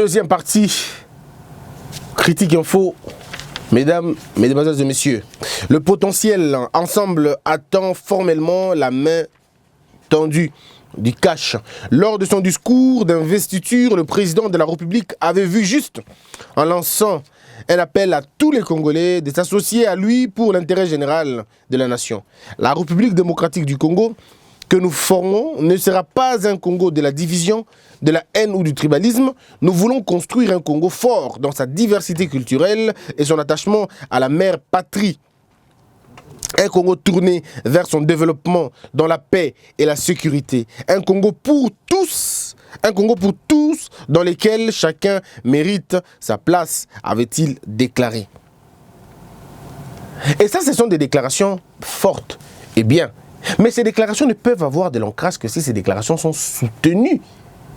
Deuxième partie, critique info. Mesdames, mesdemoiselles et messieurs, le potentiel ensemble attend formellement la main tendue du cash. Lors de son discours d'investiture, le président de la République avait vu juste en lançant un appel à tous les Congolais de s'associer à lui pour l'intérêt général de la nation. La République démocratique du Congo que nous formons ne sera pas un Congo de la division, de la haine ou du tribalisme. Nous voulons construire un Congo fort dans sa diversité culturelle et son attachement à la mère patrie. Un Congo tourné vers son développement dans la paix et la sécurité. Un Congo pour tous. Un Congo pour tous dans lequel chacun mérite sa place, avait-il déclaré. Et ça, ce sont des déclarations fortes et bien. Mais ces déclarations ne peuvent avoir de l'ancrage que si ces déclarations sont soutenues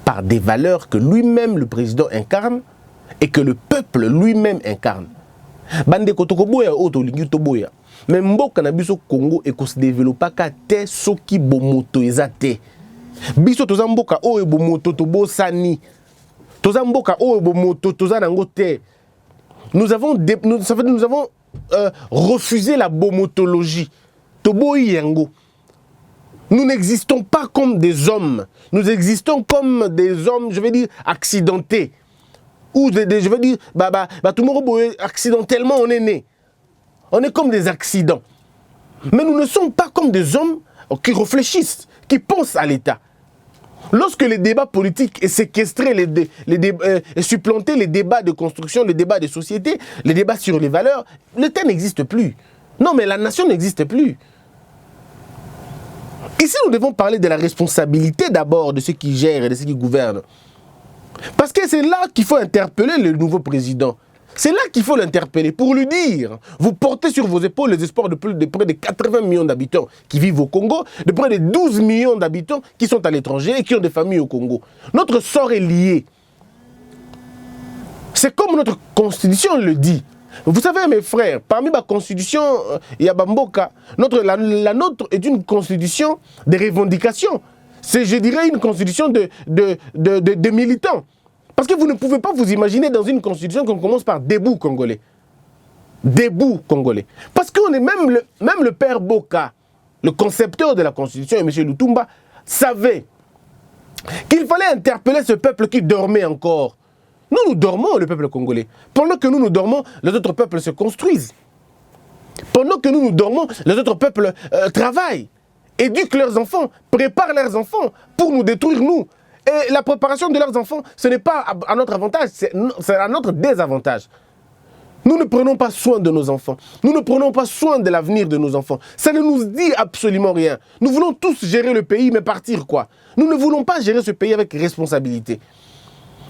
par des valeurs que lui-même, le président, incarne et que le peuple lui-même incarne. Bande kotokoboya otolingi toboya. Mais mboka na biso Congo et ko se développa ka te soki bomoto ezate. Biso toza mboka oyo bomoto tobo sani. Toza mboka oyo bomoto toza nango te. Nous avons refusé la bomotologie. Tobo yango. Nous n'existons pas comme des hommes. Nous existons comme des hommes, je vais dire, accidentés. Ou je vais dire, tout le monde, accidentellement, on est né. On est comme des accidents. Mais nous ne sommes pas comme des hommes qui réfléchissent, qui pensent à l'État. Lorsque les débats politiques est séquestré, supplanté les débats de construction, les débats de société, les débats sur les valeurs, l'État n'existe plus. Non, mais la nation n'existe plus. Ici, nous devons parler de la responsabilité d'abord de ceux qui gèrent et de ceux qui gouvernent. Parce que c'est là qu'il faut interpeller le nouveau président. C'est là qu'il faut l'interpeller pour lui dire, vous portez sur vos épaules les espoirs de près de 80 millions d'habitants qui vivent au Congo, de près de 12 millions d'habitants qui sont à l'étranger et qui ont des familles au Congo. Notre sort est lié. C'est comme notre constitution le dit. Vous savez, mes frères, parmi ma constitution, Yabamboka, la nôtre est une constitution de revendication. C'est, je dirais, une constitution de militants. Parce que vous ne pouvez pas vous imaginer dans une constitution qu'on commence par debout congolais. Debout congolais. Parce qu'on est même le père Boka, le concepteur de la constitution, et M. Lutumba, savait qu'il fallait interpeller ce peuple qui dormait encore. Nous dormons, le peuple congolais. Pendant que nous dormons, les autres peuples se construisent. Pendant que nous dormons, les autres peuples travaillent, éduquent leurs enfants, préparent leurs enfants pour nous détruire, nous. Et la préparation de leurs enfants, ce n'est pas à notre avantage, c'est à notre désavantage. Nous ne prenons pas soin de nos enfants. Nous ne prenons pas soin de l'avenir de nos enfants. Ça ne nous dit absolument rien. Nous voulons tous gérer le pays, mais partir quoi? Nous ne voulons pas gérer ce pays avec responsabilité.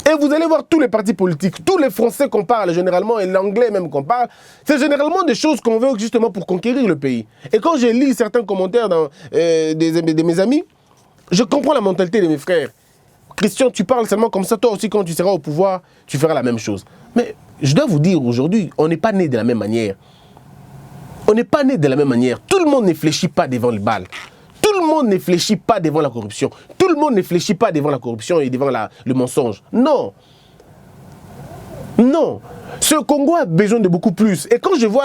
Et vous allez voir tous les partis politiques, tous les Français qu'on parle généralement, et l'anglais même qu'on parle, c'est généralement des choses qu'on veut justement pour conquérir le pays. Et quand je lis certains commentaires de mes amis, je comprends la mentalité de mes frères. Christian, tu parles seulement comme ça, toi aussi quand tu seras au pouvoir, tu feras la même chose. Mais je dois vous dire aujourd'hui, on n'est pas né de la même manière. On n'est pas né de la même manière. Tout le monde ne fléchit pas devant le bal. Tout le monde ne fléchit pas devant la corruption. Tout le monde ne fléchit pas devant la corruption et devant le mensonge. Non. Non. Ce Congo a besoin de beaucoup plus. Et quand je vois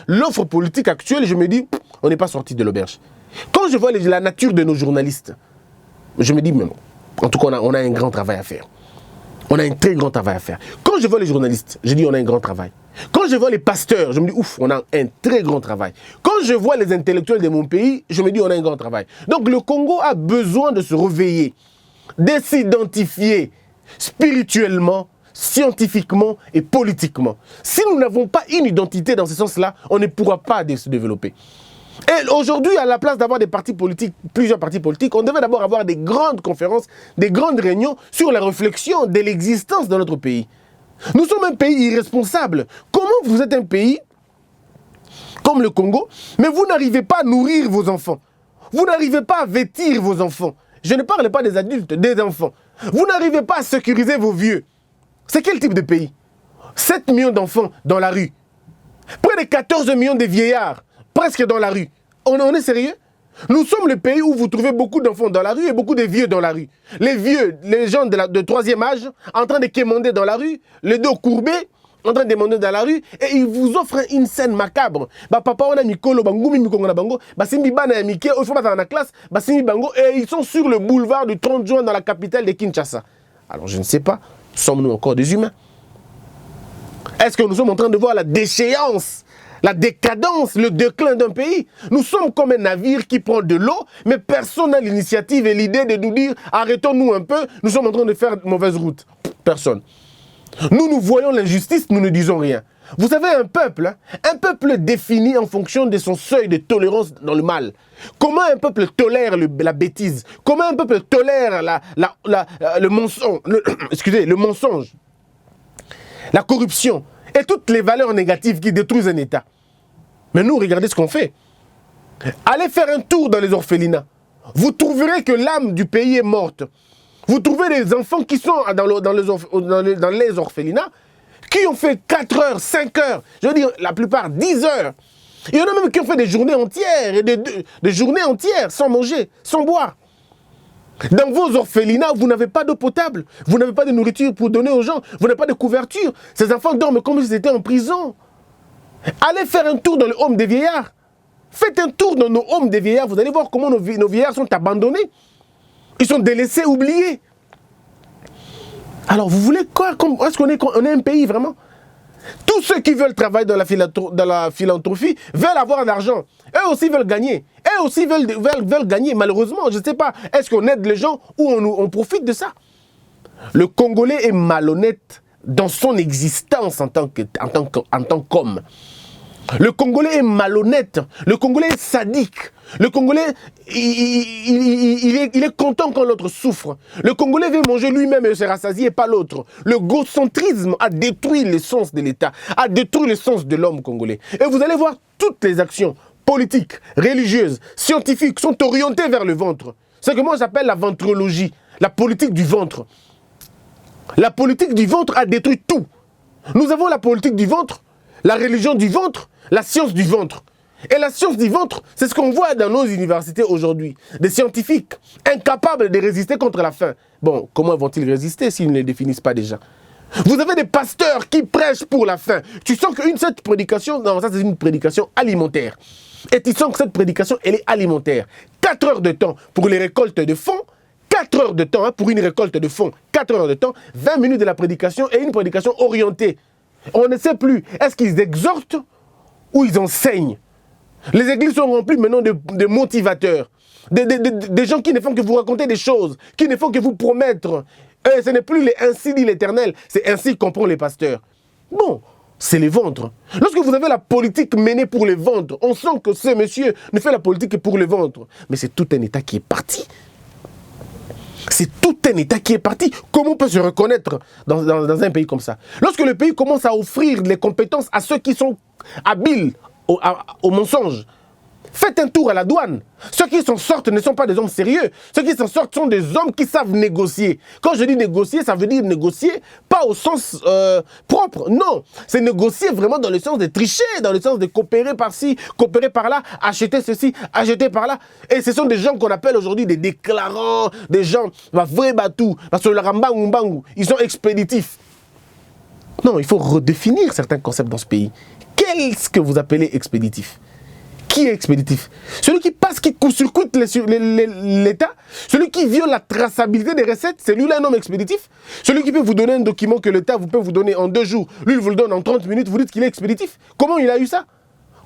l'offre politique actuelle, je me dis, on n'est pas sorti de l'auberge. Quand je vois la nature de nos journalistes, je me dis, mais en tout cas, on a un grand travail à faire. On a un très grand travail à faire. Quand je vois les journalistes, je dis, on a un grand travail. Quand je vois les pasteurs, je me dis, ouf, on a un très grand travail. Quand je vois les intellectuels de mon pays, je me dis, on a un grand travail. Donc le Congo a besoin de se réveiller, de s'identifier spirituellement, scientifiquement et politiquement. Si nous n'avons pas une identité dans ce sens-là, on ne pourra pas se développer. Et aujourd'hui, à la place d'avoir des partis politiques, plusieurs partis politiques, on devait d'abord avoir des grandes conférences, des grandes réunions sur la réflexion de l'existence de notre pays. Nous sommes un pays irresponsable. Comment vous êtes un pays comme le Congo, mais vous n'arrivez pas à nourrir vos enfants? Vous n'arrivez pas à vêtir vos enfants? Je ne parle pas des adultes, des enfants. Vous n'arrivez pas à sécuriser vos vieux. C'est quel type de pays? 7 millions d'enfants dans la rue. Près de 14 millions de vieillards, presque dans la rue. On est sérieux? Nous sommes le pays où vous trouvez beaucoup d'enfants dans la rue et beaucoup de vieux dans la rue. Les vieux, les gens de troisième âge, en train de quémander dans la rue, les dos courbés, en train de demander dans la rue, et ils vous offrent une scène macabre. Bah papa, on a mikolo, bangoumi mikongo na bango, bah simbi bana mike, il faut pas dans la classe, bah simbi bango, et ils sont sur le boulevard du 30 juin dans la capitale de Kinshasa. Alors je ne sais pas, sommes-nous encore des humains? Est-ce que nous sommes en train de voir la déchéance, la décadence, le déclin d'un pays? Nous sommes comme un navire qui prend de l'eau, mais personne n'a l'initiative et l'idée de nous dire arrêtons-nous un peu, nous sommes en train de faire mauvaise route. Personne. Nous voyons l'injustice, nous ne disons rien. Vous savez, un peuple défini en fonction de son seuil de tolérance dans le mal. Comment un peuple tolère la bêtise? Comment un peuple tolère le mensonge, le mensonge, la corruption et toutes les valeurs négatives qui détruisent un État? Mais nous, regardez ce qu'on fait. Allez faire un tour dans les orphelinats. Vous trouverez que l'âme du pays est morte. Vous trouvez des enfants qui sont dans les orphelinats, qui ont fait 4 heures, 5 heures, je veux dire la plupart 10 heures. Il y en a même qui ont fait des journées entières, et des journées entières sans manger, sans boire. Dans vos orphelinats, vous n'avez pas d'eau potable, vous n'avez pas de nourriture pour donner aux gens, vous n'avez pas de couverture. Ces enfants dorment comme s'ils étaient en prison. Allez faire un tour dans le home des vieillards. Faites un tour dans nos homes des vieillards, vous allez voir comment nos vieillards sont abandonnés. Ils sont délaissés, oubliés. Alors, vous voulez quoi? Est-ce qu'on est un pays, vraiment? Tous ceux qui veulent travailler dans la philanthropie veulent avoir de l'argent. Eux aussi veulent gagner. Eux aussi veulent gagner. Malheureusement, je ne sais pas, est-ce qu'on aide les gens ou on profite de ça? Le Congolais est malhonnête dans son existence en tant qu'homme. Le Congolais est malhonnête. Le Congolais est sadique. Le Congolais, il est content quand l'autre souffre. Le Congolais veut manger lui-même et se rassasier et pas l'autre. Le gocentrisme a détruit l'essence de l'État, a détruit l'essence de l'homme congolais. Et vous allez voir, toutes les actions politiques, religieuses, scientifiques sont orientées vers le ventre. C'est ce que moi j'appelle la ventrologie, la politique du ventre. La politique du ventre a détruit tout. Nous avons la politique du ventre, la religion du ventre, la science du ventre. Et la science du ventre, c'est ce qu'on voit dans nos universités aujourd'hui. Des scientifiques incapables de résister contre la faim. Bon, comment vont-ils résister s'ils ne les définissent pas déjà? Vous avez des pasteurs qui prêchent pour la faim. Tu sens qu'une cette prédication, non, ça c'est une prédication alimentaire. Et tu sens que cette prédication, elle est alimentaire. 4 heures de temps pour les récoltes de fonds, 4 heures de temps pour une récolte de fonds, 4 heures de temps, 20 minutes de la prédication et une prédication orientée. On ne sait plus, est-ce qu'ils exhortent ou ils enseignent? Les églises sont remplies maintenant de motivateurs, des gens qui ne font que vous raconter des choses, qui ne font que vous promettre. Et ce n'est plus ainsi dit l'Éternel, c'est ainsi comprend les pasteurs. Bon, c'est les ventres. Lorsque vous avez la politique menée pour les ventres, on sent que ce monsieur ne fait la politique que pour les ventres. Mais c'est tout un État qui est parti. C'est tout un État qui est parti. Comment on peut se reconnaître dans un pays comme ça? Lorsque le pays commence à offrir les compétences à ceux qui sont habiles au mensonge, faites un tour à la douane. Ceux qui s'en sortent ne sont pas des hommes sérieux. Ceux qui s'en sortent sont des hommes qui savent négocier. Quand je dis négocier, ça veut dire négocier pas au sens propre. Non, c'est négocier vraiment dans le sens de tricher, dans le sens de coopérer par-ci, coopérer par-là, acheter ceci, acheter par-là. Et ce sont des gens qu'on appelle aujourd'hui des déclarants, des gens, vrai batou, parce que le rambangu, ils sont expéditifs. Non, il faut redéfinir certains concepts dans ce pays. Qu'est-ce que vous appelez expéditif? Qui est expéditif? Celui qui passe, qui court-circuite l'État, celui qui viole la traçabilité des recettes, c'est lui-là un homme expéditif. Celui qui peut vous donner un document que l'État peut vous donner en 2 jours, lui il vous le donne en 30 minutes, vous dites qu'il est expéditif. Comment il a eu ça?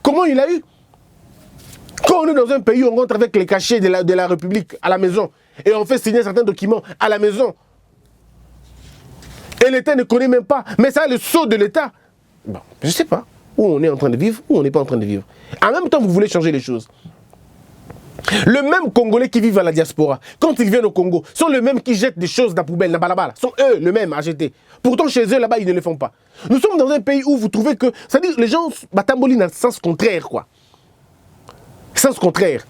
Comment il a eu? Quand on est dans un pays, on rentre avec les cachets de la République à la maison et on fait signer certains documents à la maison. Et l'État ne connaît même pas. Mais ça, le sceau de l'État. Bon, je ne sais pas où on est en train de vivre, où on n'est pas en train de vivre. En même temps, vous voulez changer les choses. Le même Congolais qui vivent à la diaspora, quand ils viennent au Congo, sont les mêmes qui jettent des choses dans la poubelle, dans la balabala. Sont eux, les mêmes à jeter. Pourtant, chez eux, là-bas, ils ne le font pas. Nous sommes dans un pays où vous trouvez que... C'est-à-dire, les gens, Batamboli dans le sens contraire, quoi. Sens contraire.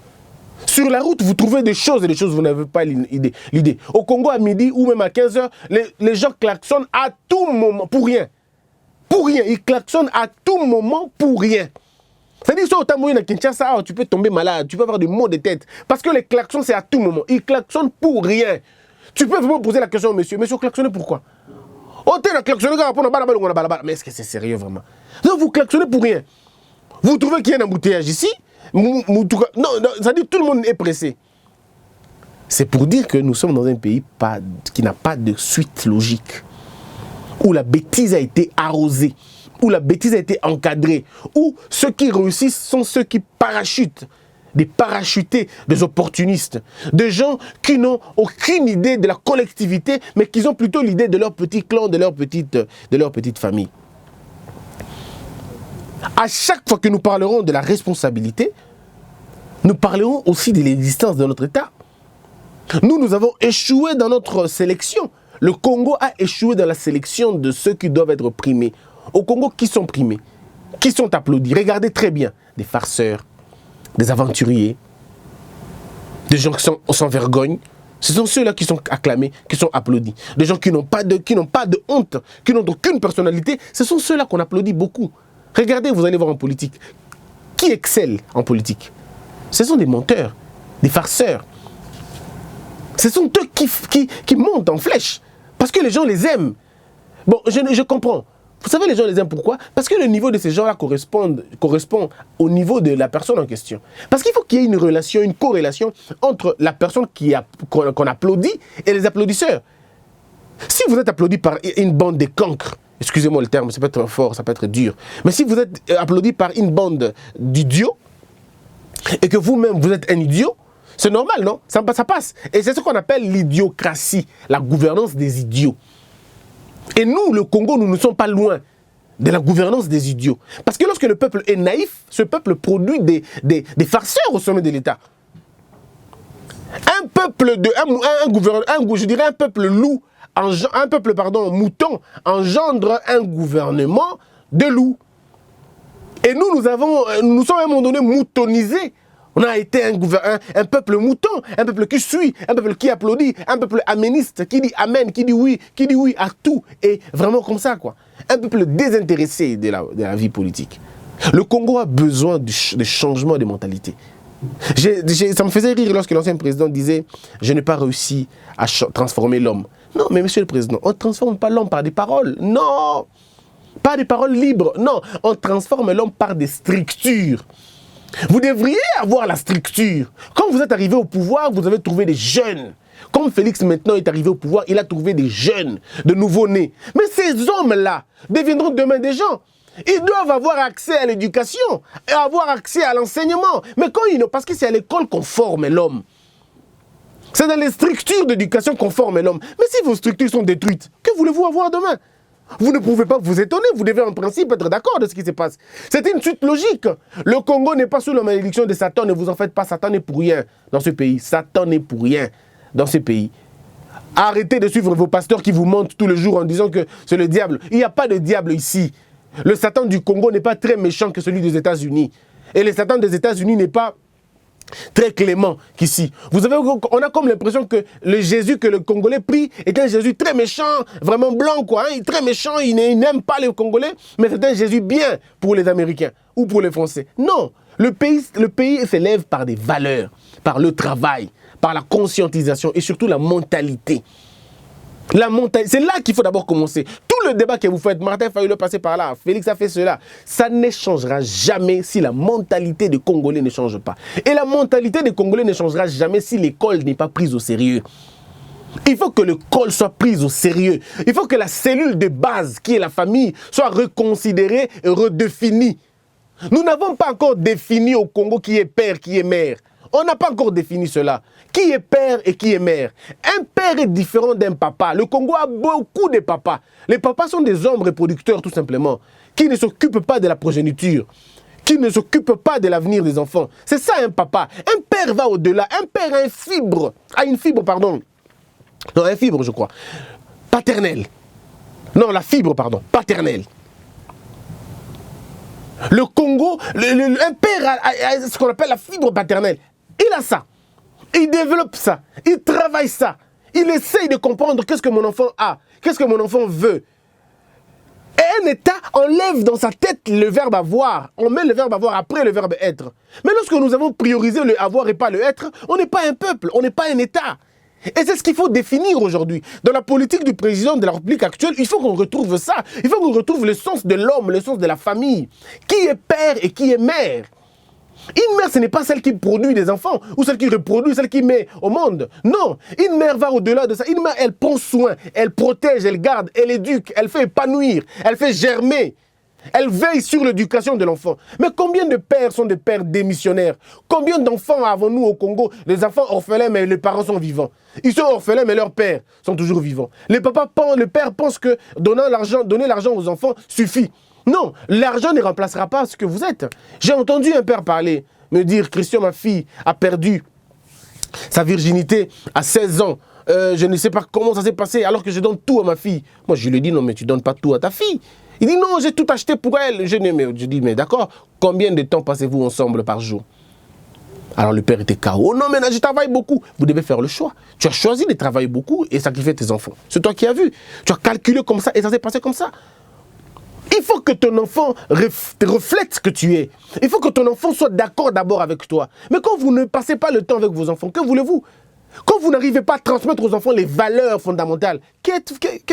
Sur la route, vous trouvez des choses et des choses, vous n'avez pas l'idée. Au Congo, à midi ou même à 15h, les gens klaxonnent à tout moment, pour rien. Pour rien. Ils klaxonnent à tout moment pour rien. C'est-à-dire, si autant mourir à Kinshasa, tu peux tomber malade, tu peux avoir des maux de tête. Parce que les klaxons, c'est à tout moment. Ils klaxonnent pour rien. Tu peux vraiment poser la question, monsieur, klaxonnez pourquoi? Mais est-ce que c'est sérieux vraiment? Non, vous klaxonnez pour rien. Vous trouvez qu'il y a un embouteillage ici? Non, c'est-à-dire tout le monde est pressé. C'est pour dire que nous sommes dans un pays qui n'a pas de suite logique, où la bêtise a été arrosée, où la bêtise a été encadrée, où ceux qui réussissent sont ceux qui parachutent, des parachutés, des opportunistes, des gens qui n'ont aucune idée de la collectivité, mais qui ont plutôt l'idée de leur petit clan, de leur petite famille. À chaque fois que nous parlerons de la responsabilité, nous parlerons aussi de l'existence de notre État. Nous avons échoué dans notre sélection. Le Congo a échoué dans la sélection de ceux qui doivent être primés. Au Congo, qui sont primés? Qui sont applaudis? Regardez très bien. Des farceurs, des aventuriers, des gens qui sont sans vergogne. Ce sont ceux-là qui sont acclamés, qui sont applaudis. Des gens qui n'ont pas de honte, qui n'ont aucune personnalité. Ce sont ceux-là qu'on applaudit beaucoup. Regardez, vous allez voir en politique. Qui excelle en politique? Ce sont des menteurs, des farceurs. Ce sont eux qui montent en flèche. Parce que les gens les aiment. Bon, je comprends. Vous savez, les gens les aiment pourquoi? Parce que le niveau de ces gens-là correspond au niveau de la personne en question. Parce qu'il faut qu'il y ait une relation, une corrélation entre la personne qu'on applaudit et les applaudisseurs. Si vous êtes applaudi par une bande de cancres, excusez-moi le terme, ça peut être fort, ça peut être dur, mais si vous êtes applaudi par une bande d'idiots, et que vous-même vous êtes un idiot, c'est normal, non? Ça passe. Et c'est ce qu'on appelle l'idiocratie, la gouvernance des idiots. Et nous, le Congo, nous ne sommes pas loin de la gouvernance des idiots. Parce que lorsque le peuple est naïf, ce peuple produit des farceurs au sommet de l'État. Un peuple mouton engendre un gouvernement de loups. Et nous sommes à un moment donné moutonisés. On a été un peuple mouton, un peuple qui suit, un peuple qui applaudit, un peuple améniste, qui dit amen, qui dit oui à tout. Et vraiment comme ça, quoi. Un peuple désintéressé de la vie politique. Le Congo a besoin de changement de mentalité. Ça me faisait rire lorsque l'ancien président disait « Je n'ai pas réussi à transformer l'homme ». Non, mais monsieur le président, on ne transforme pas l'homme par des paroles. Non, pas des paroles libres. Non, on transforme l'homme par des structures. Vous devriez avoir la structure. Quand vous êtes arrivé au pouvoir, vous avez trouvé des jeunes. Comme Félix maintenant est arrivé au pouvoir, il a trouvé des jeunes, de nouveaux-nés. Mais ces hommes-là deviendront demain des gens. Ils doivent avoir accès à l'éducation et avoir accès à l'enseignement. Mais quand ils n'ont, parce que c'est à l'école qu'on forme l'homme. C'est dans les structures d'éducation qu'on forme l'homme. Mais si vos structures sont détruites, que voulez-vous avoir demain? Vous ne pouvez pas vous étonner, vous devez en principe être d'accord de ce qui se passe. C'est une suite logique. Le Congo n'est pas sous la malédiction de Satan, ne vous en faites pas, Satan n'est pour rien dans ce pays. Satan n'est pour rien dans ce pays. Arrêtez de suivre vos pasteurs qui vous mentent tous les jours en disant que c'est le diable. Il n'y a pas de diable ici. Le Satan du Congo n'est pas très méchant que celui des États-Unis. Et le Satan des États-Unis n'est pas très clément qu'ici. Vous savez, on a comme l'impression que le Jésus que le Congolais prie est un Jésus très méchant, vraiment blanc, quoi. Hein, très méchant, il n'aime pas les Congolais, mais c'est un Jésus bien pour les Américains ou pour les Français. Non, le pays s'élève par des valeurs, par le travail, par la conscientisation et surtout la mentalité. C'est là qu'il faut d'abord commencer. Tout le débat que vous faites, Martin Fayulu passer par là, Félix a fait cela, ça ne changera jamais si la mentalité des Congolais ne change pas. Et la mentalité des Congolais ne changera jamais si l'école n'est pas prise au sérieux. Il faut que l'école soit prise au sérieux. Il faut que la cellule de base, qui est la famille, soit reconsidérée et redéfinie. Nous n'avons pas encore défini au Congo qui est père, qui est mère. On n'a pas encore défini cela. Qui est père et qui est mère? Un père est différent d'un papa. Le Congo a beaucoup de papas. Les papas sont des hommes reproducteurs tout simplement, qui ne s'occupent pas de la progéniture, qui ne s'occupent pas de l'avenir des enfants. C'est ça un papa. Un père va au-delà. Un père a une fibre, je crois. Paternelle. Non, la fibre, pardon, paternelle. Le Congo, un père a ce qu'on appelle la fibre paternelle. Il a ça. Il développe ça. Il travaille ça. Il essaye de comprendre qu'est-ce que mon enfant a. Qu'est-ce que mon enfant veut. Et un Un État enlève dans sa tête le verbe avoir. On met le verbe avoir après le verbe être. Mais lorsque nous avons priorisé le avoir et pas le être, on n'est pas un peuple, on n'est pas un État. Et c'est ce qu'il faut définir aujourd'hui. Dans la politique du président de la République actuelle, il faut qu'on retrouve ça. Il faut qu'on retrouve le sens de l'homme, le sens de la famille. Qui est père et qui est mère? Une mère, ce n'est pas celle qui produit des enfants ou celle qui reproduit, celle qui met au monde. Non, une mère va au-delà de ça. Une mère, elle prend soin, elle protège, elle garde, elle éduque, elle fait épanouir, elle fait germer. Elle veille sur l'éducation de l'enfant. Mais combien de pères sont des pères démissionnaires? Combien d'enfants avons-nous au Congo? Des enfants orphelins, mais les parents sont vivants. Ils sont orphelins, mais leurs pères sont toujours vivants. Le père pense que donner l'argent aux enfants suffit. Non, l'argent ne remplacera pas ce que vous êtes. J'ai entendu un père parler, me dire, Christian, ma fille a perdu sa virginité à 16 ans. Je ne sais pas comment ça s'est passé alors que je donne tout à ma fille. Moi, je lui dis, non, mais tu ne donnes pas tout à ta fille. Il dit, non, j'ai tout acheté pour elle. Je dis, mais d'accord, combien de temps passez-vous ensemble par jour? Alors le père était KO. Oh non, mais là, je travaille beaucoup. Vous devez faire le choix. Tu as choisi de travailler beaucoup et sacrifier tes enfants. C'est toi qui as vu. Tu as calculé comme ça et ça s'est passé comme ça. Il faut que ton enfant reflète ce que tu es. Il faut que ton enfant soit d'accord d'abord avec toi. Mais quand vous ne passez pas le temps avec vos enfants, que voulez-vous? Quand vous n'arrivez pas à transmettre aux enfants les valeurs fondamentales, que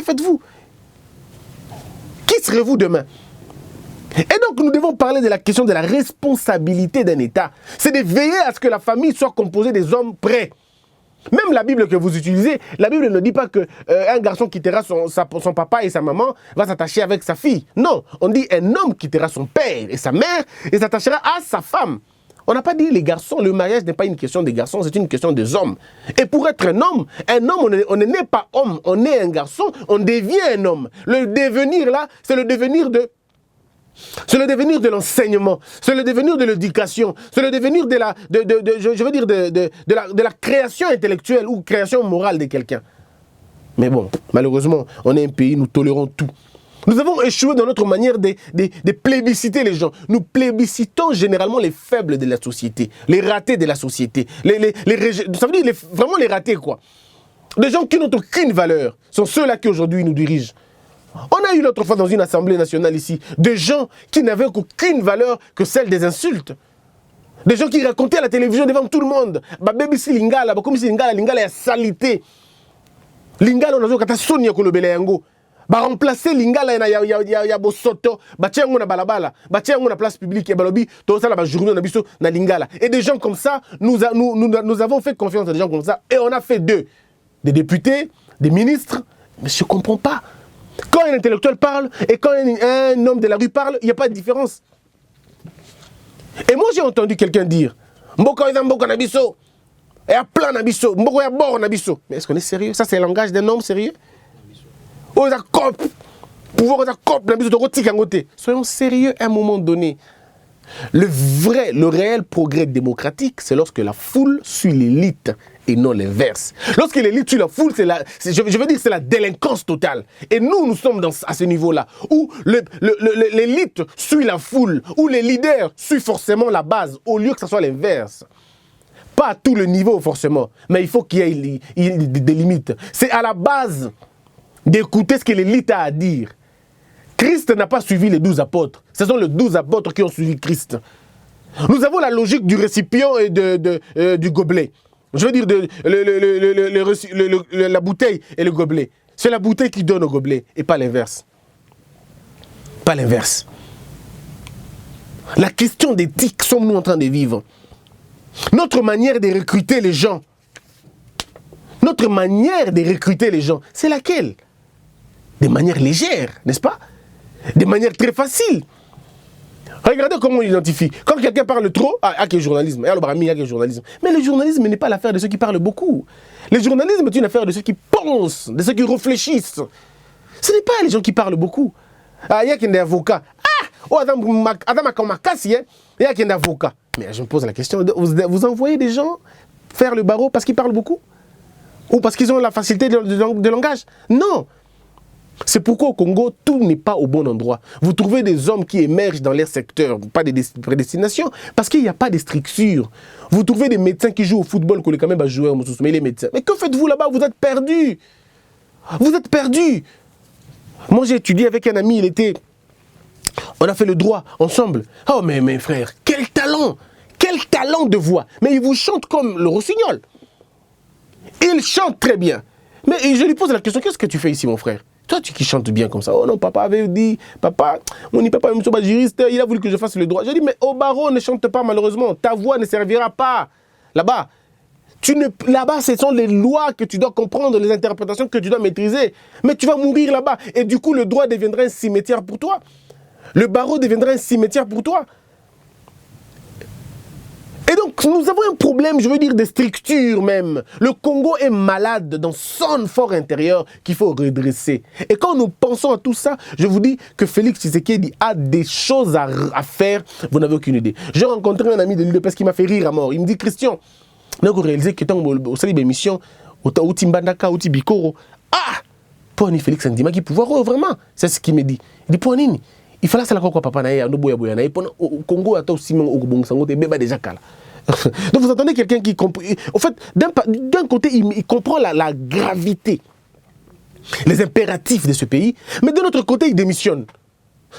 faites-vous? Qui serez-vous demain? Et donc nous devons parler de la question de la responsabilité d'un État. C'est de veiller à ce que la famille soit composée des hommes prêts. Même la Bible que vous utilisez, la Bible ne dit pas qu'un garçon quittera son papa et sa maman va s'attacher avec sa fille. Non, on dit un homme quittera son père et sa mère et s'attachera à sa femme. On n'a pas dit les garçons, le mariage n'est pas une question des garçons, c'est une question des hommes. Et pour être un homme, on ne naît pas homme, on est un garçon, on devient un homme. Le devenir là, c'est le devenir de... C'est le devenir de l'enseignement, c'est le devenir de l'éducation, c'est le devenir de la création intellectuelle ou création morale de quelqu'un. Mais bon, malheureusement, on est un pays, nous tolérons tout. Nous avons échoué dans notre manière de plébisciter les gens. Nous plébiscitons généralement les faibles de la société, les ratés de la société. Ça veut dire vraiment les ratés, quoi. Des gens qui n'ont aucune valeur sont ceux-là qui aujourd'hui nous dirigent. On a eu l'autre fois dans une assemblée nationale ici, des gens qui n'avaient aucune valeur que celle des insultes. Des gens qui racontaient à la télévision devant tout le monde. Baby si lingala, comme si lingala est salité. Lingala on a kata sonia kolobele yango. Ba remplacer lingala ya bosoto, ba tiango na balabala, ba tiango na place publique et balobi, tout ça là ba journée na biso na lingala. Et des gens comme ça, nous avons fait confiance à des gens comme ça et on a fait d'eux des députés, des ministres, mais je ne comprends pas. Quand un intellectuel parle et quand un homme de la rue parle, il n'y a pas de différence. Et moi j'ai entendu quelqu'un dire Mboko nabiso, et à plein nabiso, Mboko ya bord nabiso. Mais est-ce qu'on est sérieux? Ça c'est le langage d'un homme sérieux? Soyons sérieux à un moment donné. Le réel progrès démocratique, c'est lorsque la foule suit l'élite et non l'inverse. Lorsque l'élite suit la foule, c'est la délinquance totale. Et nous sommes à ce niveau-là, où l'élite suit la foule, où les leaders suivent forcément la base, au lieu que ce soit l'inverse. Pas à tout le niveau forcément, mais il faut qu'il y ait des limites. C'est à la base d'écouter ce que l'élite a à dire. Christ n'a pas suivi les 12 apôtres. Ce sont les 12 apôtres qui ont suivi Christ. Nous avons la logique du récipient et du gobelet. Je veux dire, la bouteille et le gobelet. C'est la bouteille qui donne au gobelet et pas l'inverse. Pas l'inverse. La question d'éthique, sommes-nous en train de vivre? Notre manière de recruter les gens. Notre manière de recruter les gens, c'est laquelle? De manière légère, n'est-ce pas? De manière très facile. Regardez comment on identifie. Quand quelqu'un parle trop, quel journalisme. Mais le journalisme n'est pas l'affaire de ceux qui parlent beaucoup. Le journalisme est une affaire de ceux qui pensent, de ceux qui réfléchissent. Ce n'est pas les gens qui parlent beaucoup. Il y a des avocats. Il y a des avocats. Mais je me pose la question, vous envoyez des gens faire le barreau parce qu'ils parlent beaucoup? Ou parce qu'ils ont la facilité de langage? Non. C'est pourquoi au Congo, tout n'est pas au bon endroit. Vous trouvez des hommes qui émergent dans leur secteur, pas de prédestination, parce qu'il n'y a pas de structure. Vous trouvez des médecins qui jouent au football, qu'on est quand même à jouer, mais les médecins. Mais que faites-vous là-bas? Vous êtes perdus. Vous êtes perdus. Moi, j'ai étudié avec un ami, il était On a fait le droit ensemble. Oh, mais mes frères, quel talent! Quel talent de voix! Mais il vous chante comme le rossignol. Il chante très bien. Mais je lui pose la question, qu'est-ce que tu fais ici, mon frère? Toi, tu qui chantes bien comme ça. Oh non, papa avait dit, papa, on dit papa, monsieur juriste, il a voulu que je fasse le droit. J'ai dit, mais au barreau, ne chante pas malheureusement. Ta voix ne servira pas. Là-bas, là-bas, ce sont les lois que tu dois comprendre, les interprétations que tu dois maîtriser. Mais tu vas mourir là-bas. Et du coup, le droit deviendra un cimetière pour toi. Le barreau deviendra un cimetière pour toi. Et donc, nous avons un problème, je veux dire, de structure même. Le Congo est malade dans son fort intérieur qu'il faut redresser. Et quand nous pensons à tout ça, je vous dis que Félix Tshisekedi a des choses à faire, vous n'avez aucune idée. J'ai rencontré un ami de l'UDPS qui m'a fait rire à mort. Il me dit, Christian, nous avons réalisé que dans au salut d'émission, au Timbandaka, au Tibikoro, ah, pour Félix Ndima qui pouvoir, oh, vraiment, c'est ce qu'il me dit. Il dit, pour Nini, il fallait que quoi papa naïa no boya boya naïa au Congo attend aussi mon au sango te beba déjà kala. Donc vous entendez quelqu'un qui comprend. En fait, d'un côté il comprend la gravité, les impératifs de ce pays, mais de l'autre côté il démissionne.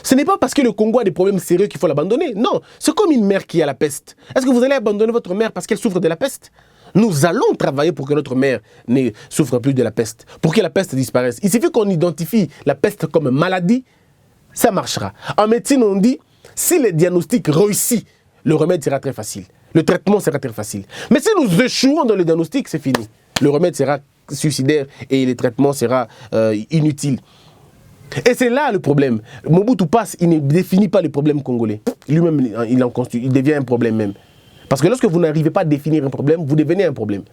Ce n'est pas parce que le Congo a des problèmes sérieux qu'il faut l'abandonner. Non, c'est comme une mère qui a la peste. Est-ce que vous allez abandonner votre mère parce qu'elle souffre de la peste? Nous allons travailler pour que notre mère ne souffre plus de la peste, pour que la peste disparaisse. Il suffit qu'on identifie la peste comme maladie. Ça marchera. En médecine, on dit, si le diagnostic réussit, le remède sera très facile. Le traitement sera très facile. Mais si nous échouons dans le diagnostic, c'est fini. Le remède sera suicidaire et le traitement sera inutile. Et c'est là le problème. Mobutu passe, il ne définit pas le problème congolais. Lui-même, il devient un problème même. Parce que lorsque vous n'arrivez pas à définir un problème, vous devenez un problème.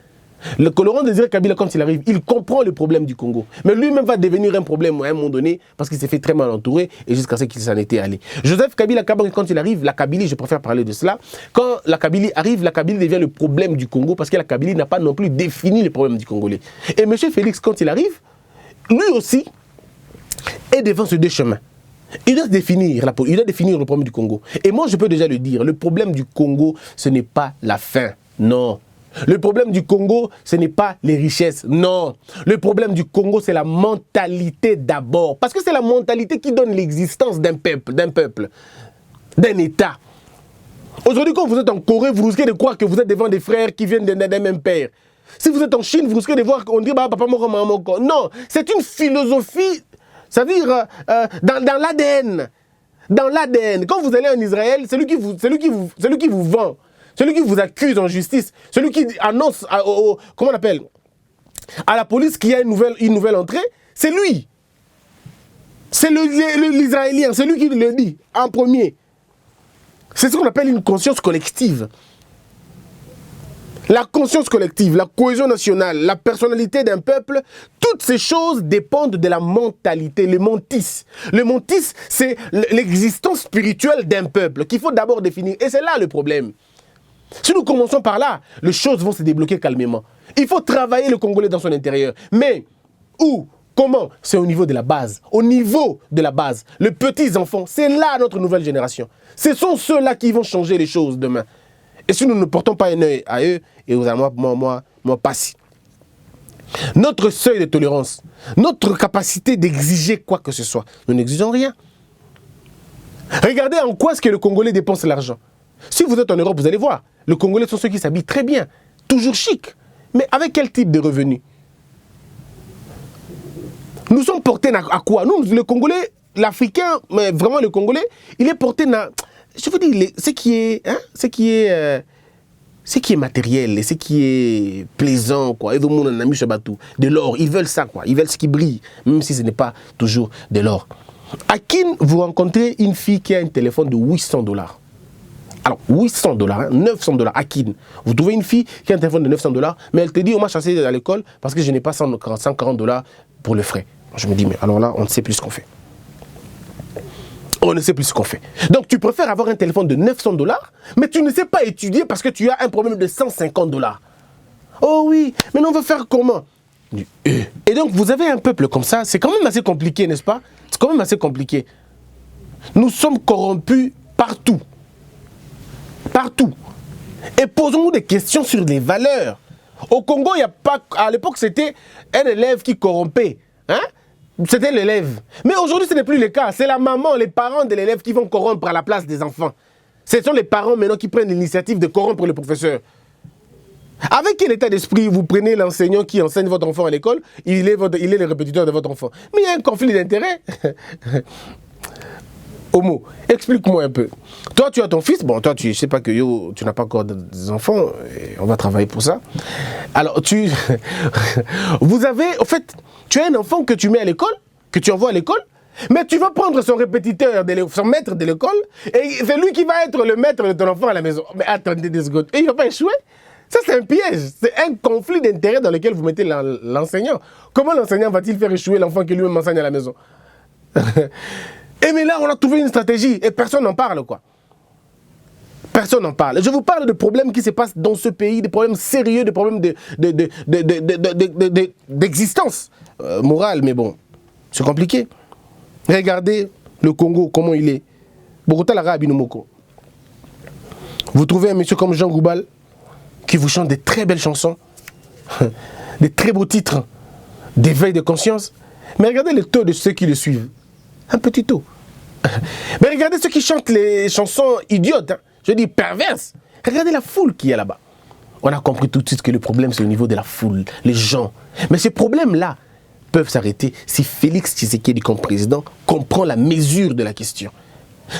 Le Laurent Désiré Kabila, quand il arrive, il comprend le problème du Congo. Mais lui-même va devenir un problème à un moment donné parce qu'il s'est fait très mal entouré et jusqu'à ce qu'il s'en était allé. Joseph Kabila Kabange, quand il arrive, la Kabylie, je préfère parler de cela, quand la Kabylie arrive, la Kabylie devient le problème du Congo parce que la Kabylie n'a pas non plus défini le problème du Congolais. Et M. Félix, quand il arrive, lui aussi est devant ces deux chemins. Il doit définir le problème du Congo. Et moi, je peux déjà le dire, le problème du Congo, ce n'est pas la faim, non. Le problème du Congo, ce n'est pas les richesses, non. Le problème du Congo, c'est la mentalité d'abord. Parce que c'est la mentalité qui donne l'existence d'un peuple, d'un État. Aujourd'hui, quand vous êtes en Corée, vous risquez de croire que vous êtes devant des frères qui viennent d'un même père. Si vous êtes en Chine, vous risquez de voir qu'on dit bah, papa, maman, maman. Non, c'est une philosophie, ça veut dire dans l'ADN. Dans l'ADN. Quand vous allez en Israël, celui qui vous vend, celui qui vous accuse en justice, celui qui annonce comment on appelle, à la police qu'il y a une nouvelle entrée, c'est lui. C'est l'Israélien, c'est lui qui le dit en premier. C'est ce qu'on appelle une conscience collective. La conscience collective, la cohésion nationale, la personnalité d'un peuple, toutes ces choses dépendent de la mentalité, le montis. Le montis, c'est l'existence spirituelle d'un peuple qu'il faut d'abord définir. Et c'est là le problème. Si nous commençons par là, les choses vont se débloquer calmement. Il faut travailler le Congolais dans son intérieur. Mais où? Comment? C'est au niveau de la base. Au niveau de la base. Les petits enfants, c'est là notre nouvelle génération. Ce sont ceux-là qui vont changer les choses demain. Et si nous ne portons pas un œil à eux, et moi, pas si. Notre seuil de tolérance, notre capacité d'exiger quoi que ce soit, nous n'exigeons rien. Regardez en quoi est-ce que le Congolais dépense l'argent. Si vous êtes en Europe, vous allez voir, les Congolais sont ceux qui s'habillent très bien, toujours chic. Mais avec quel type de revenus? Nous sommes portés à quoi? Nous, le Congolais, l'Africain, mais vraiment le Congolais, il est porté à... Je veux dire, ce qui est matériel, et ce qui est plaisant, quoi. De l'or, ils veulent ça, quoi. Ils veulent ce qui brille, même si ce n'est pas toujours de l'or. À Kin, vous rencontrez une fille qui a un téléphone de $800. Alors, $800, hein, $900 à Kin. Vous trouvez une fille qui a un téléphone de $900, mais elle te dit, on m'a chassé à l'école parce que je n'ai pas $140 pour le frais. Je me dis, mais alors là, on ne sait plus ce qu'on fait. On ne sait plus ce qu'on fait. Donc, tu préfères avoir un téléphone de $900, mais tu ne sais pas étudier parce que tu as un problème de $150. Oh oui, mais on veut faire comment? Et donc, vous avez un peuple comme ça, c'est quand même assez compliqué, n'est-ce pas? C'est quand même assez compliqué. Nous sommes corrompus partout. Partout. Et posons-nous des questions sur les valeurs. Au Congo, il n'y a pas... À l'époque, c'était un élève qui corrompait. Hein? c'était l'élève. Mais aujourd'hui, ce n'est plus le cas. C'est la maman, les parents de l'élève qui vont corrompre à la place des enfants. Ce sont les parents maintenant qui prennent l'initiative de corrompre le professeur. Avec quel état d'esprit vous prenez l'enseignant qui enseigne votre enfant à l'école, il est le répétiteur de votre enfant. Mais il y a un conflit d'intérêts. Homo, explique-moi un peu. Toi, tu as ton fils. Bon, toi, je ne sais pas que tu n'as pas encore des enfants. Et on va travailler pour ça. Alors, vous avez, en fait, tu as un enfant que tu mets à l'école, que tu envoies à l'école, mais tu vas prendre son répétiteur, son maître de l'école, et c'est lui qui va être le maître de ton enfant à la maison. Mais attendez 2 secondes. Et il ne va pas échouer. Ça, c'est un piège. C'est un conflit d'intérêts dans lequel vous mettez l'enseignant. Comment l'enseignant va-t-il faire échouer l'enfant qui lui-même enseigne à la maison? Et mais là, on a trouvé une stratégie et personne n'en parle, quoi. Personne n'en parle. Je vous parle de problèmes qui se passent dans ce pays, des problèmes sérieux, des problèmes d'existence morale, mais bon, c'est compliqué. Regardez le Congo, comment il est. Bogota Lara Abinomoko. Vous trouvez un monsieur comme Jean Goubal qui vous chante des très belles chansons, des très beaux titres d'éveil de conscience. Mais regardez le taux de ceux qui le suivent. Un petit taux. Mais regardez ceux qui chantent les chansons idiotes, hein, je dis perverses. Regardez la foule qu'il y a là-bas. On a compris tout de suite que le problème, c'est au niveau de la foule, les gens. Mais ces problèmes-là peuvent s'arrêter si Félix Tshisekedi, comme président, comprend la mesure de la question.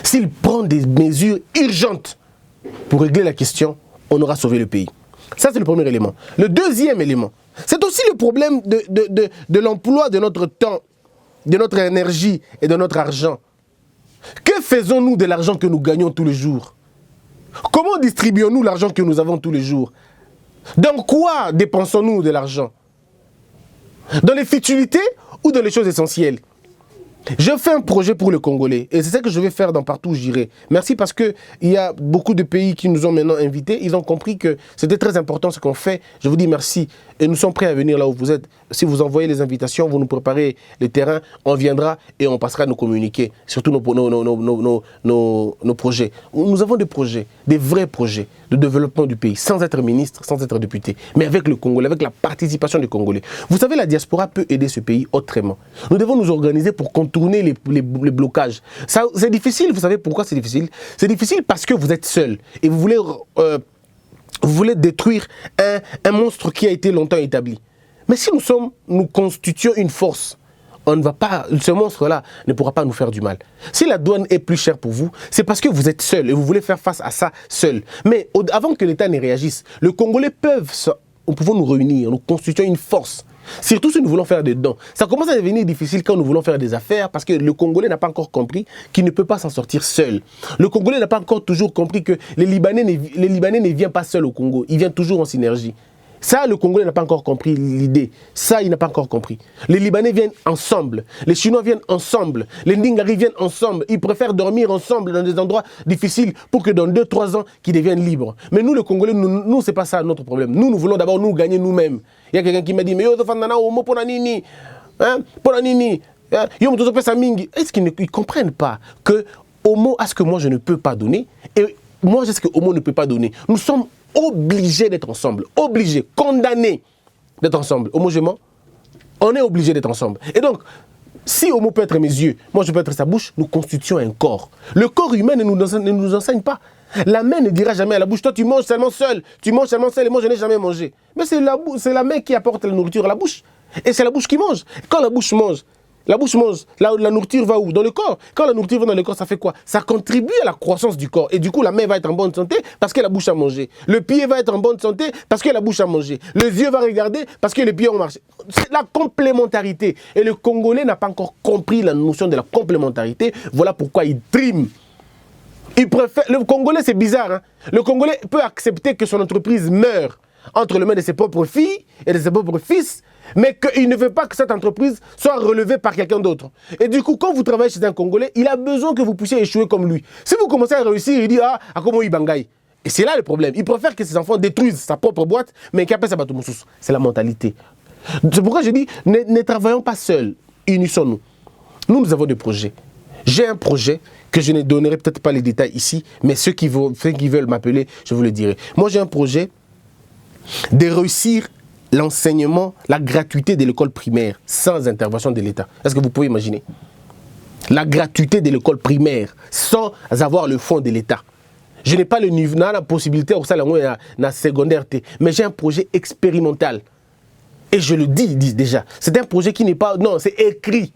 S'il prend des mesures urgentes pour régler la question, on aura sauvé le pays. Ça, c'est le premier élément. Le deuxième élément, c'est aussi le problème de l'emploi de notre temps, de notre énergie et de notre argent. Que faisons-nous de l'argent que nous gagnons tous les jours? Comment distribuons-nous l'argent que nous avons tous les jours? Dans quoi dépensons-nous de l'argent? Dans les futilités ou dans les choses essentielles? Je fais un projet pour le Congolais et c'est ça que je vais faire dans partout où j'irai. Merci parce qu'il y a beaucoup de pays qui nous ont maintenant invités. Ils ont compris que c'était très important ce qu'on fait. Je vous dis merci et nous sommes prêts à venir là où vous êtes. Si vous envoyez les invitations, vous nous préparez le terrain, on viendra et on passera à nous communiquer. Surtout nos projets. Nous avons des projets, des vrais projets de développement du pays, sans être ministre, sans être député, mais avec le Congolais, avec la participation des Congolais. Vous savez, la diaspora peut aider ce pays autrement. Nous devons nous organiser pour contourner les blocages. C'est difficile, vous savez pourquoi c'est difficile? C'est difficile parce que vous êtes seul et vous voulez détruire un monstre qui a été longtemps établi. Mais si nous constituons une force, on ne va pas, ce monstre-là ne pourra pas nous faire du mal. Si la douane est plus chère pour vous, c'est parce que vous êtes seul et vous voulez faire face à ça seul. Mais avant que l'État ne réagisse, les Congolais nous pouvons nous réunir, nous constituer une force. Surtout si nous voulons faire des dons. Ça commence à devenir difficile quand nous voulons faire des affaires parce que le Congolais n'a pas encore compris qu'il ne peut pas s'en sortir seul. Le Congolais n'a pas encore toujours compris que les Libanais ne viennent pas seuls au Congo, ils viennent toujours en synergie. Ça, le Congolais n'a pas encore compris l'idée. Ça, il n'a pas encore compris. Les Libanais viennent ensemble. Les Chinois viennent ensemble. Les Ndingari viennent ensemble. Ils préfèrent dormir ensemble dans des endroits difficiles pour que dans 2-3 ans, qu'ils deviennent libres. Mais nous, les Congolais, nous c'est pas ça notre problème. Nous voulons d'abord nous gagner nous-mêmes. Il y a quelqu'un qui m'a dit, mais yo, homo ponanini. Ponanini. Est-ce qu'ils ne comprennent pas que homo a ce que moi je ne peux pas donner et moi j'ai ce que homo ne peut pas donner. Nous sommes obligés d'être ensemble, obligés, condamnés d'être ensemble. Homogénément, on est obligés d'être ensemble. Et donc, si homo peut être mes yeux, moi je peux être sa bouche, nous constituons un corps. Le corps humain ne nous enseigne pas. La main ne dira jamais à la bouche, toi tu manges seulement seul, et moi je n'ai jamais mangé. Mais c'est la main qui apporte la nourriture à la bouche. Et c'est la bouche qui mange. Quand la bouche mange, la nourriture va où? Dans le corps. Quand la nourriture va dans le corps, ça fait quoi? Ça contribue à la croissance du corps. Et du coup, la main va être en bonne santé parce que la bouche a mangé. Le pied va être en bonne santé parce que la bouche a mangé. Les yeux vont regarder parce que les pieds ont marché. C'est la complémentarité. Et le Congolais n'a pas encore compris la notion de la complémentarité. Voilà pourquoi il trime. Le Congolais, c'est bizarre. Hein? Le Congolais peut accepter que son entreprise meure entre les mains de ses propres filles et de ses propres fils, mais qu'il ne veut pas que cette entreprise soit relevée par quelqu'un d'autre. Et du coup, quand vous travaillez chez un Congolais, il a besoin que vous puissiez échouer comme lui. Si vous commencez à réussir, il dit « Ah, comment il bangaye ?» Et c'est là le problème. Il préfère que ses enfants détruisent sa propre boîte, mais qu'il appelle ça Batumoussous. C'est la mentalité. C'est pourquoi je dis, ne travaillons pas seuls, unissons-nous. Nous avons des projets. J'ai un projet que je ne donnerai peut-être pas les détails ici, mais ceux qui veulent m'appeler, je vous le dirai. Moi, j'ai un projet de réussir l'enseignement, la gratuité de l'école primaire sans intervention de l'État. Est-ce que vous pouvez imaginer? La gratuité de l'école primaire sans avoir le fonds de l'État. Je n'ai pas le niveau, la possibilité au salon na secondaire, mais j'ai un projet expérimental. Et je le dis déjà, c'est un projet qui n'est pas... Non, c'est écrit.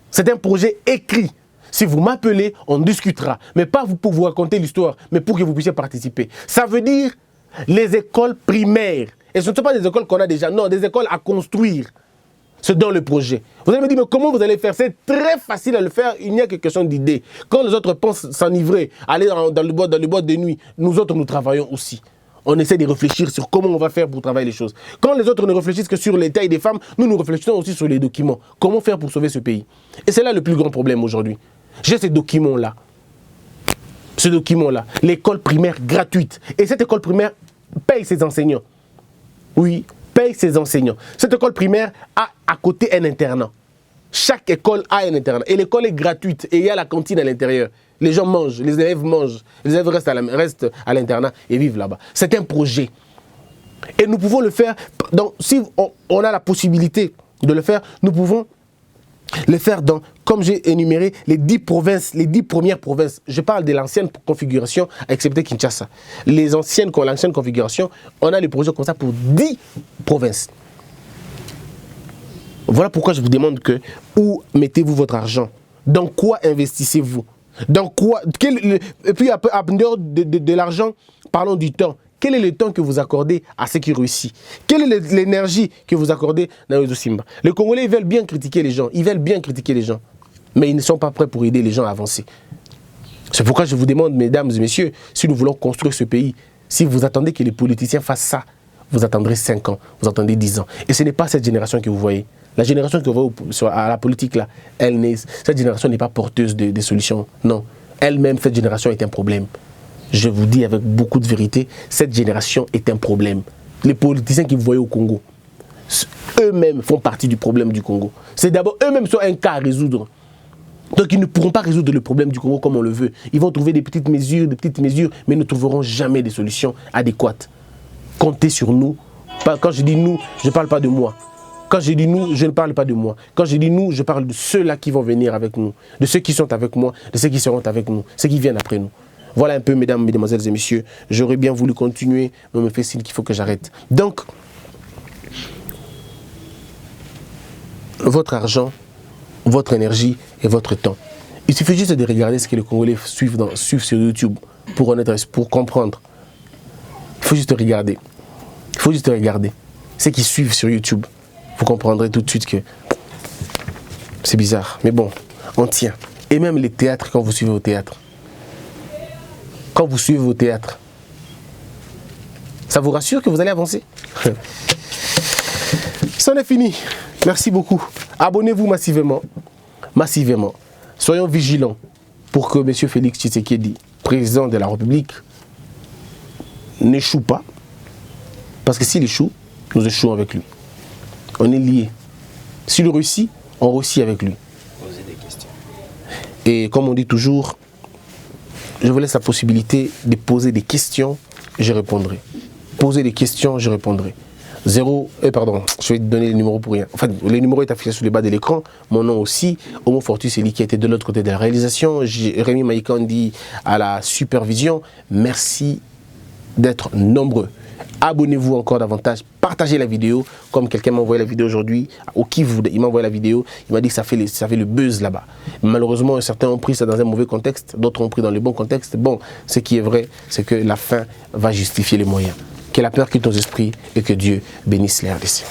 C'est un projet écrit. Si vous m'appelez, on discutera. Mais pas pour vous raconter l'histoire, mais pour que vous puissiez participer. Ça veut dire les écoles primaires. Et ce ne sont pas des écoles qu'on a déjà, non, des écoles à construire. C'est dans le projet. Vous allez me dire, mais comment vous allez faire? C'est très facile à le faire, il n'y a que question d'idée. Quand les autres pensent s'enivrer, aller dans le bois de nuit, nous autres, nous travaillons aussi. On essaie de réfléchir sur comment on va faire pour travailler les choses. Quand les autres ne réfléchissent que sur les tailles des femmes, nous réfléchissons aussi sur les documents. Comment faire pour sauver ce pays? Et c'est là le plus grand problème aujourd'hui. J'ai ces documents-là. Ce document-là. L'école primaire gratuite. Et cette école primaire paye ses enseignants. Oui, paye ses enseignants. Cette école primaire a à côté un internat. Chaque école a un internat. Et l'école est gratuite. Et il y a la cantine à l'intérieur. Les gens mangent, les élèves mangent. Les élèves restent à l'internat et vivent là-bas. C'est un projet. Et nous pouvons le faire. Donc, si on a la possibilité de le faire, nous pouvons le faire dans, comme j'ai énuméré, les 10 provinces, les 10 premières provinces. Je parle de l'ancienne configuration, excepté Kinshasa. L'ancienne configuration, on a les projets comme ça pour 10 provinces. Voilà pourquoi je vous demande que, où mettez-vous votre argent? Dans quoi investissez-vous? Dans quoi? Et puis, en dehors de l'argent, parlons du temps. Quel est le temps que vous accordez à ceux qui réussissent? Quelle est l'énergie que vous accordez dans les Simba? Les Congolais, ils veulent bien critiquer les gens. Ils veulent bien critiquer les gens. Mais ils ne sont pas prêts pour aider les gens à avancer. C'est pourquoi je vous demande, mesdames et messieurs, si nous voulons construire ce pays, si vous attendez que les politiciens fassent ça, vous attendrez 5 ans, vous attendez 10 ans. Et ce n'est pas cette génération que vous voyez. La génération que vous voyez à la politique, là, cette génération n'est pas porteuse de solutions. Non. Elle-même, cette génération est un problème. Je vous dis avec beaucoup de vérité, cette génération est un problème. Les politiciens que vous voyez au Congo, eux-mêmes font partie du problème du Congo. C'est d'abord eux-mêmes sont un cas à résoudre. Donc ils ne pourront pas résoudre le problème du Congo comme on le veut. Ils vont trouver des petites mesures, mais ne trouveront jamais des solutions adéquates. Comptez sur nous. Quand je dis nous, je ne parle pas de moi. Quand je dis nous, je ne parle pas de moi. Quand je dis nous, je parle de ceux-là qui vont venir avec nous, de ceux qui sont avec moi, de ceux qui seront avec nous, ceux qui viennent après nous. Voilà un peu, mesdames, mesdemoiselles et messieurs. J'aurais bien voulu continuer, mais on me fait signe qu'il faut que j'arrête. Donc, votre argent, votre énergie et votre temps. Il suffit juste de regarder ce que les Congolais suivent sur YouTube pour comprendre. Il faut juste regarder. Il faut juste regarder. Ceux qui suivent sur YouTube, vous comprendrez tout de suite que c'est bizarre. Mais bon, on tient. Et même les théâtres, quand vous suivez au théâtre. Quand vous suivez vos théâtres, ça vous rassure que vous allez avancer? C'en est fini. Merci beaucoup. Abonnez-vous massivement. Massivement. Soyons vigilants pour que M. Félix Tshisekedi, président de la République, n'échoue pas. Parce que s'il échoue, nous échouons avec lui. On est liés. S'il réussit, on réussit avec lui. Poser des questions. Et comme on dit toujours, je vous laisse la possibilité de poser des questions, je répondrai. Poser des questions, je répondrai. Je vais te donner les numéros pour rien. Enfin, le numéro est affiché sur le bas de l'écran. Mon nom aussi. Homo Fortus, c'est lui qui était de l'autre côté de la réalisation. Rémi Maïkandi à la supervision. Merci d'être nombreux. Abonnez-vous encore davantage. Partagez la vidéo. Comme quelqu'un m'a envoyé la vidéo aujourd'hui. Au Kivu, il m'a envoyé la vidéo. Il m'a dit que ça fait le buzz là-bas. Malheureusement, certains ont pris ça dans un mauvais contexte. D'autres ont pris dans le bon contexte. Bon, ce qui est vrai, c'est que la fin va justifier les moyens. Que la peur quitte nos esprits et que Dieu bénisse les RDC.